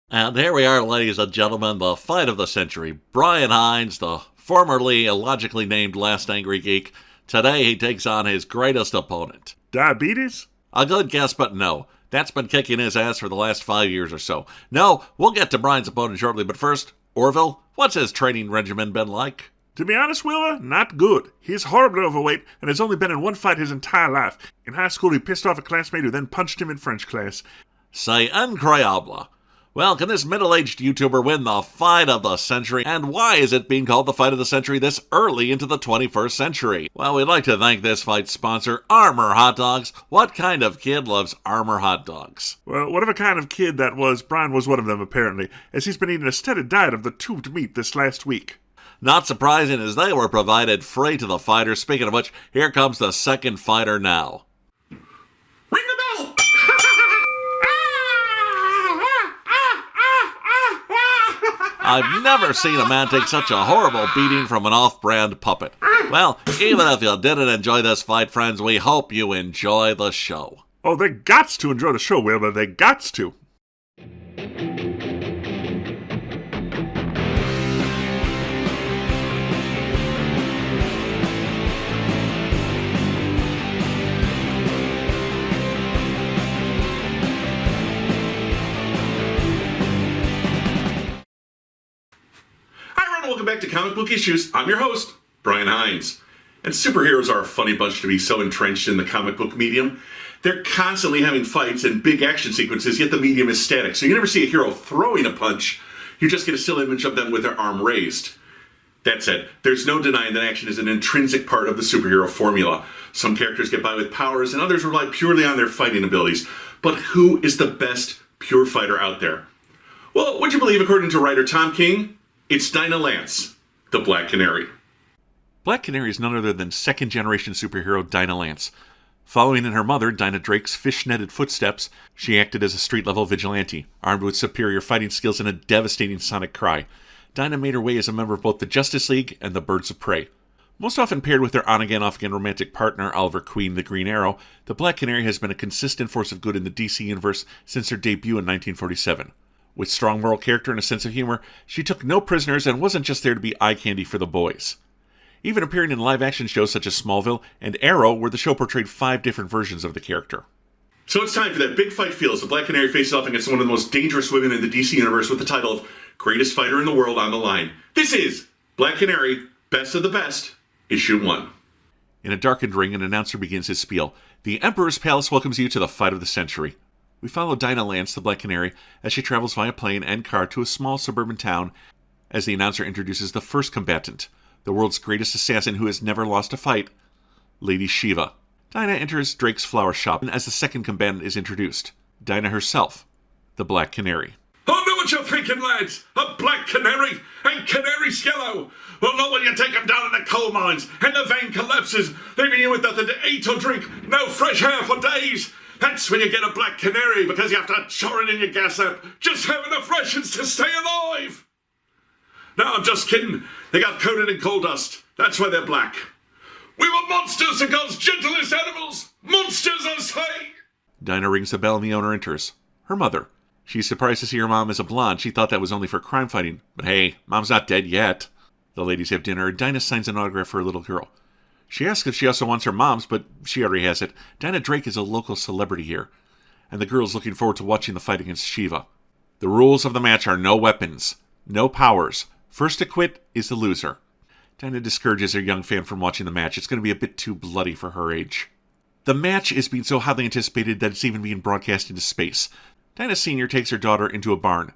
And here we are, ladies and gentlemen, the fight of the century. Brian Heinz, the formerly illogically named Last Angry Geek. Today he takes on his greatest opponent. Diabetes? A good guess, but no. That's been kicking his ass for the last 5 years or so. No, we'll get to Brian's opponent shortly, but first, Orville, what's his training regimen been like? To be honest, Willa, not good. He's horribly overweight and has only been in one fight his entire life. In high school, he pissed off a classmate who then punched him in French class. C'est incroyable. Well, can this middle-aged YouTuber win the fight of the century? And why is it being called the fight of the century this early into the 21st century? Well, we'd like to thank this fight's sponsor, Armor Hot Dogs. What kind of kid loves Armor Hot Dogs? Well, whatever kind of kid that was, Brian was one of them, apparently, as he's been eating a steady diet of the tubed meat this last week. Not surprising, as they were provided free to the fighters. Speaking of which, here comes the second fighter now. Ring the bell! I've never seen a man take such a horrible beating from an off-brand puppet. Well, even if you didn't enjoy this fight, friends, we hope you enjoy the show. Oh, they gots to enjoy the show, Willa. They gots to. Welcome back to Comic Book Issues. I'm your host, Brian Heinz. And superheroes are a funny bunch to be so entrenched in the comic book medium. They're constantly having fights and big action sequences, yet the medium is static. So you never see a hero throwing a punch. You just get a still image of them with their arm raised. That said, there's no denying that action is an intrinsic part of the superhero formula. Some characters get by with powers and others rely purely on their fighting abilities. But who is the best pure fighter out there? Well, would you believe, according to writer Tom King, it's Dinah Lance, the Black Canary. Black Canary is none other than second-generation superhero Dinah Lance. Following in her mother, Dinah Drake's fish-netted footsteps, she acted as a street-level vigilante, armed with superior fighting skills and a devastating sonic cry. Dinah made her way as a member of both the Justice League and the Birds of Prey. Most often paired with their on-again, off-again romantic partner, Oliver Queen, the Green Arrow, the Black Canary has been a consistent force of good in the DC universe since her debut in 1947. With strong moral character and a sense of humor, she took no prisoners and wasn't just there to be eye candy for the boys. Even appearing in live-action shows such as Smallville and Arrow, where the show portrayed 5 different versions of the character. So it's time for that big fight feel as the Black Canary faces off against one of the most dangerous women in the DC universe with the title of Greatest Fighter in the World on the line. This is Black Canary, Best of the Best, Issue 1. In a darkened ring, an announcer begins his spiel. The Emperor's Palace welcomes you to the fight of the century. We follow Dinah Lance, the Black Canary, as she travels via plane and car to a small suburban town as the announcer introduces the first combatant, the world's greatest assassin who has never lost a fight, Lady Shiva. Dinah enters Drake's flower shop as the second combatant is introduced, Dinah herself, the Black Canary. I know what you're thinking, lads. A Black Canary and Canary Skello. Well, not when you take them down in the coal mines and the vein collapses, leaving you with nothing to eat or drink, no fresh air for days. That's when you get a Black Canary, because you have to chore it in your gas lamp. Just have enough rations to stay alive. No, I'm just kidding. They got coated in coal dust. That's why they're black. We were monsters, the God's gentlest animals. Monsters, I say. Dinah rings the bell and the owner enters. Her mother. She's surprised to see her mom as a blonde. She thought that was only for crime fighting. But hey, mom's not dead yet. The ladies have dinner, and Dinah signs an autograph for her little girl. She asks if she also wants her mom's, but she already has it. Dinah Drake is a local celebrity here, and the girl's looking forward to watching the fight against Shiva. The rules of the match are no weapons, no powers. First to quit is the loser. Dinah discourages her young fan from watching the match. It's going to be a bit too bloody for her age. The match is being so highly anticipated that it's even being broadcast into space. Dinah Sr. takes her daughter into a barn.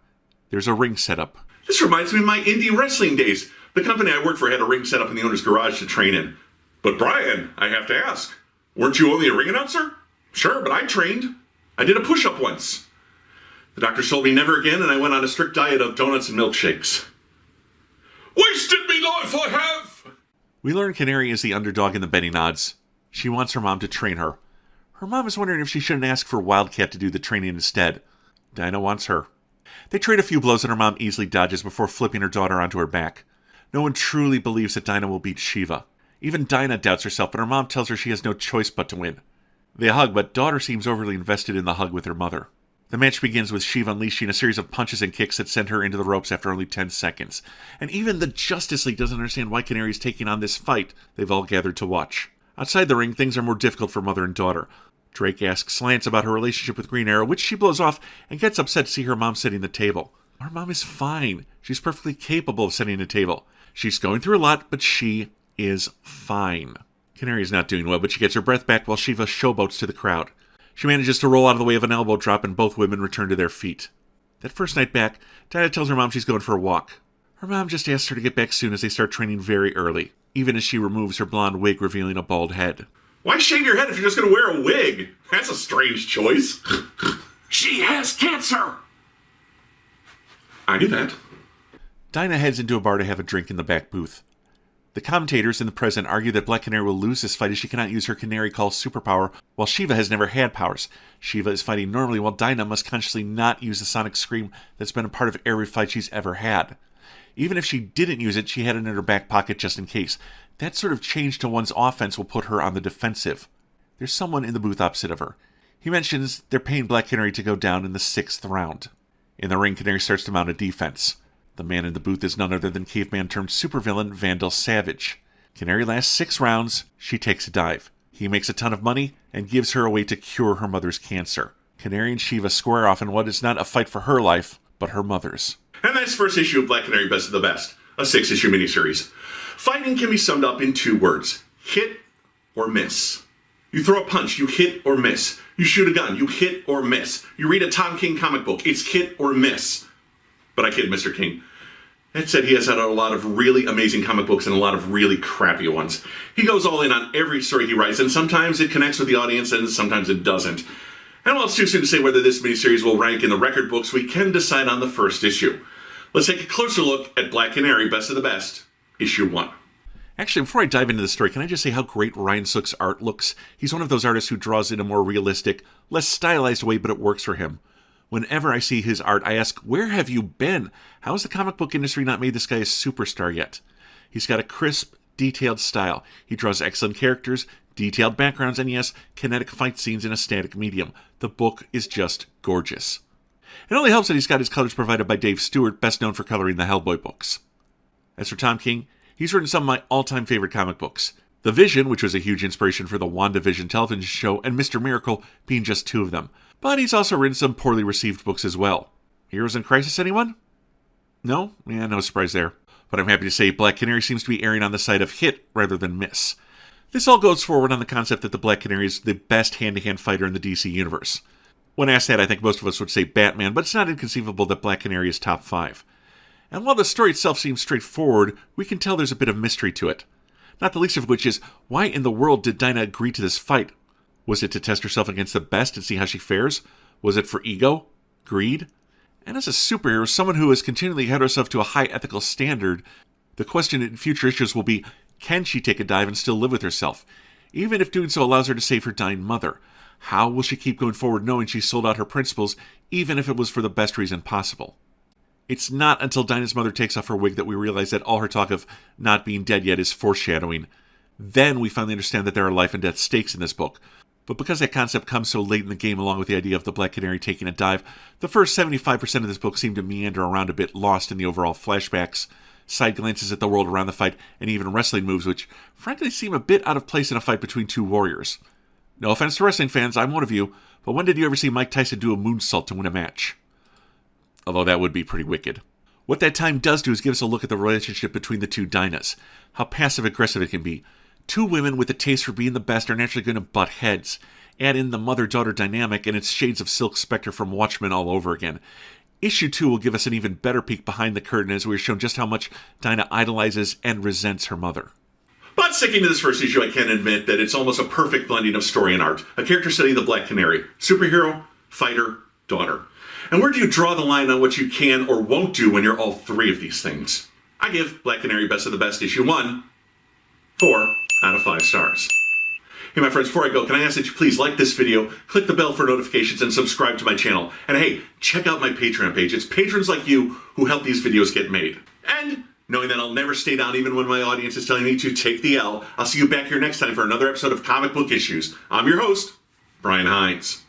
There's a ring set up. This reminds me of my indie wrestling days. The company I worked for had a ring set up in the owner's garage to train in. But Brian, I have to ask, weren't you only a ring announcer? Sure, but I trained. I did a push-up once. The doctor told me never again, and I went on a strict diet of donuts and milkshakes. Wasted me life I have! We learn Canary is the underdog in the betting odds. She wants her mom to train her. Her mom is wondering if she shouldn't ask for Wildcat to do the training instead. Dinah wants her. They trade a few blows and her mom easily dodges before flipping her daughter onto her back. No one truly believes that Dinah will beat Shiva. Even Dinah doubts herself, but her mom tells her she has no choice but to win. They hug, but daughter seems overly invested in the hug with her mother. The match begins with Shiva unleashing a series of punches and kicks that send her into the ropes after only 10 seconds. And even the Justice League doesn't understand why Canary is taking on this fight they've all gathered to watch. Outside the ring, things are more difficult for mother and daughter. Drake asks Lance about her relationship with Green Arrow, which she blows off and gets upset to see her mom setting the table. Her mom is fine. She's perfectly capable of setting a table. She's going through a lot, but she is fine. Canary is not doing well, but she gets her breath back while Shiva showboats to the crowd. She manages to roll out of the way of an elbow drop, and both women return to their feet. That first night back, Dinah tells her mom she's going for a walk. Her mom just asks her to get back soon as they start training very early, even as she removes her blonde wig, revealing a bald head. Why shave your head if you're just going to wear a wig? That's a strange choice. She has cancer! I knew that. Dinah heads into a bar to have a drink in the back booth. The commentators and the president argue that Black Canary will lose this fight as she cannot use her Canary Call superpower, while Shiva has never had powers. Shiva is fighting normally, while Dinah must consciously not use the sonic scream that's been a part of every fight she's ever had. Even if she didn't use it, she had it in her back pocket just in case. That sort of change to one's offense will put her on the defensive. There's someone in the booth opposite of her. He mentions they're paying Black Canary to go down in the 6th round. In the ring, Canary starts to mount a defense. The man in the booth is none other than caveman turned supervillain Vandal Savage. Canary lasts 6 rounds, she takes a dive. He makes a ton of money and gives her a way to cure her mother's cancer. Canary and Shiva square off in what is not a fight for her life, but her mother's. And that's the first issue of Black Canary Best of the Best, a 6-issue miniseries. Fighting can be summed up in 2 words: hit or miss. You throw a punch, you hit or miss. You shoot a gun, you hit or miss. You read a Tom King comic book, it's hit or miss. But I kid Mr. King. That said, he has had a lot of really amazing comic books and a lot of really crappy ones. He goes all in on every story he writes, and sometimes it connects with the audience and sometimes it doesn't. And while it's too soon to say whether this miniseries will rank in the record books, we can decide on the first issue. Let's take a closer look at Black Canary Best of the Best, Issue 1. Actually, before I dive into the story, can I just say how great Ryan Sook's art looks? He's one of those artists who draws in a more realistic, less stylized way, but it works for him. Whenever I see his art, I ask, where have you been? How has the comic book industry not made this guy a superstar yet? He's got a crisp, detailed style. He draws excellent characters, detailed backgrounds, and yes, kinetic fight scenes in a static medium. The book is just gorgeous. It only helps that he's got his colors provided by Dave Stewart, best known for coloring the Hellboy books. As for Tom King, he's written some of my all-time favorite comic books. The Vision, which was a huge inspiration for the WandaVision television show, and Mr. Miracle being just 2 of them. But he's also written some poorly received books as well. Heroes in Crisis, anyone? No? Yeah, no surprise there. But I'm happy to say Black Canary seems to be erring on the side of hit rather than miss. This all goes forward on the concept that the Black Canary is the best hand-to-hand fighter in the DC universe. When asked that, I think most of us would say Batman, but it's not inconceivable that Black Canary is top 5. And while the story itself seems straightforward, we can tell there's a bit of mystery to it. Not the least of which is, why in the world did Dinah agree to this fight? Was it to test herself against the best and see how she fares? Was it for ego? Greed? And as a superhero, someone who has continually held herself to a high ethical standard, the question in future issues will be, can she take a dive and still live with herself? Even if doing so allows her to save her dying mother. How will she keep going forward knowing she sold out her principles, even if it was for the best reason possible? It's not until Dinah's mother takes off her wig that we realize that all her talk of not being dead yet is foreshadowing. Then we finally understand that there are life and death stakes in this book. But because that concept comes so late in the game along with the idea of the Black Canary taking a dive, the first 75% of this book seem to meander around a bit, lost in the overall flashbacks, side glances at the world around the fight, and even wrestling moves which frankly seem a bit out of place in a fight between 2 warriors. No offense to wrestling fans, I'm one of you, but when did you ever see Mike Tyson do a moonsault to win a match? Although that would be pretty wicked. What that time does do is give us a look at the relationship between the 2 Dinahs, how passive-aggressive it can be. 2 women with a taste for being the best are naturally going to butt heads. Add in the mother-daughter dynamic, and it's shades of Silk Spectre from Watchmen all over again. Issue 2 will give us an even better peek behind the curtain as we're shown just how much Dinah idolizes and resents her mother. But sticking to this first issue, I can admit that it's almost a perfect blending of story and art. A character study of the Black Canary. Superhero, fighter, daughter. And where do you draw the line on what you can or won't do when you're all 3 of these things? I give Black Canary Best of the Best Issue 1 4 out of 5 stars. Hey my friends, before I go, can I ask that you please like this video, click the bell for notifications, and subscribe to my channel. And hey, check out my Patreon page. It's patrons like you who help these videos get made. And knowing that I'll never stay down even when my audience is telling me to take the L, I'll see you back here next time for another episode of Comic Book Issues. I'm your host, Brian Heinz.